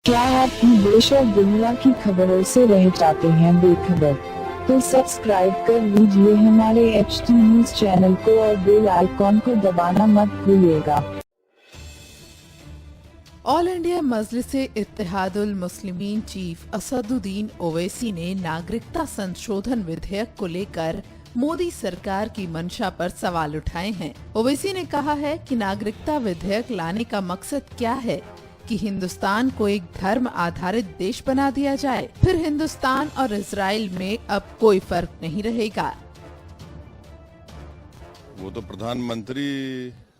क्या आप देश और दुनिया की खबरों से रह जाते हैं बेखबर? तो सब्सक्राइब कर लीजिए हमारे HT न्यूज चैनल को और बेल आइकॉन को दबाना मत भूलिएगा। ऑल इंडिया मजलिस-ए-इत्तेहादुल मुस्लिमीन चीफ असदुद्दीन ओवैसी ने नागरिकता संशोधन विधेयक को लेकर मोदी सरकार की मंशा पर सवाल उठाए हैं। ओवैसी ने कहा है कि नागरिकता विधेयक लाने का मकसद क्या है कि हिंदुस्तान को एक धर्म आधारित देश बना दिया जाए, फिर हिंदुस्तान और इजराइल में अब कोई फर्क नहीं रहेगा। वो तो प्रधानमंत्री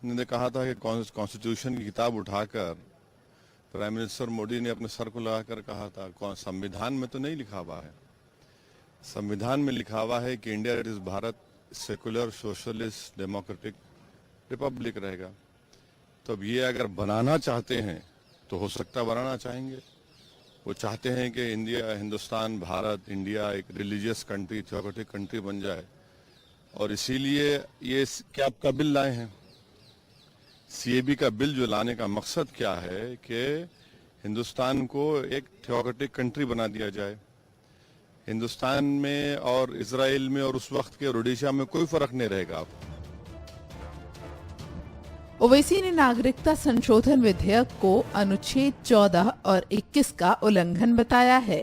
ने कहा था कि कॉन्स्टिट्यूशन की किताब उठाकर प्राइम मिनिस्टर मोदी ने अपने सर को लगाकर कहा था, कौन संविधान में तो नहीं लिखा हुआ है। संविधान में लिखा हुआ है कि India is Bharat secular socialist democratic Republic रहेगा। तो अब ये अगर बनाना चाहते हैं तो हो सकता है बनाना चाहेंगे। वो चाहते हैं कि हिंदुस्तान भारत इंडिया एक रिलीजियस कंट्री थियोक्रेटिक कंट्री बन जाए, और इसीलिए ये क्या आपका बिल लाए हैं। CAB का बिल जो लाने का मकसद क्या है कि हिंदुस्तान को एक थियोक्रेटिक कंट्री बना दिया जाए। हिंदुस्तान में और इजराइल में और उस वक्त के ओडिशा में कोई फर्क नहीं रहेगा। आप ओवैसी ने नागरिकता संशोधन विधेयक को अनुच्छेद 14 और 21 का उल्लंघन बताया है।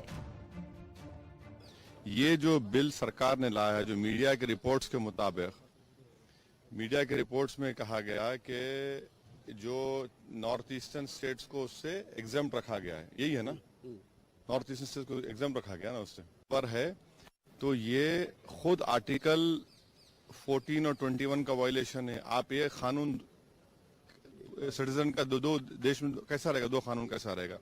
ये जो बिल सरकार ने लाया है, जो मीडिया के रिपोर्ट्स के मुताबिक, मीडिया के रिपोर्ट्स में कहा गया कि जो नॉर्थ ईस्टर्न स्टेट्स को उससे एग्जाम्प्ट रखा गया है, यही है ना, नॉर्थ ईस्टर्न स्टेट्स को एग्जाम्प्ट रखा गया ना उससे पर है। तो ये खुद आर्टिकल 14 और 21 का वायलेशन है। आप ये कानून सिटीजन का दो देश में कैसा रहेगा, दो कानून कैसा रहेगा।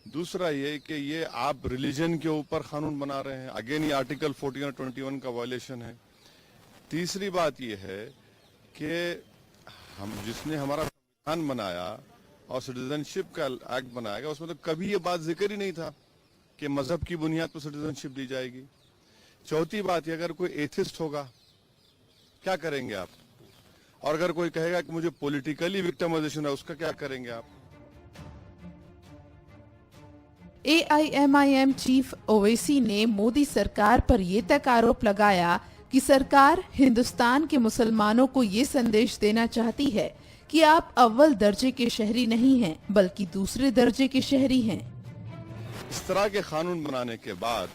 दूसरा ये कि ये आप रिलीजन के ऊपर कानून बना रहे हैं, अगेन ये आर्टिकल 14 और 21 का वायलेशन है। तीसरी बात ये है कि हम जिसने हमारा संविधान बनाया और सिटीजनशिप का एक्ट बनाया गया, उसमें तो कभी ये बात जिक्र ही नहीं था कि मजहब की बुनियाद पर सिटीजनशिप दी जाएगी। चौथी बात ये, अगर कोई एथिस्ट होगा क्या करेंगे आप, और अगर कोई कहेगा कि मुझे पॉलिटिकली विक्टिमाइजेशन है, उसका क्या करेंगे आप। AIMIM चीफ ओवैसी ने मोदी सरकार पर ये तक आरोप लगाया कि सरकार हिंदुस्तान के मुसलमानों को ये संदेश देना चाहती है कि आप अव्वल दर्जे के शहरी नहीं हैं, बल्कि दूसरे दर्जे के शहरी हैं। इस तरह के कानून बनाने के बाद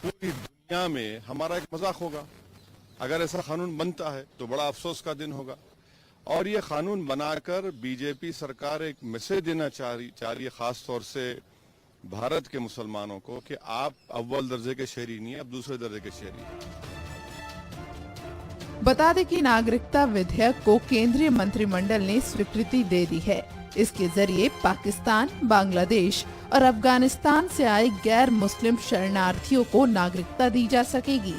पूरी दुनिया में हमारा एक मजाक होगा। अगर ऐसा कानून बनता है तो बड़ा अफसोस का दिन होगा। और ये कानून बनाकर बीजेपी सरकार एक मैसेज देना चाह रही है, खास तौर से भारत के मुसलमानों को, कि आप अव्वल दर्जे के शहरी नहीं है, आप दूसरे दर्जे के शहरी हैं। बता दें कि नागरिकता विधेयक को केंद्रीय मंत्रिमंडल ने स्वीकृति दे दी है। इसके जरिए पाकिस्तान, बांग्लादेश और अफगानिस्तान से आए गैर मुस्लिम शरणार्थियों को नागरिकता दी जा सकेगी।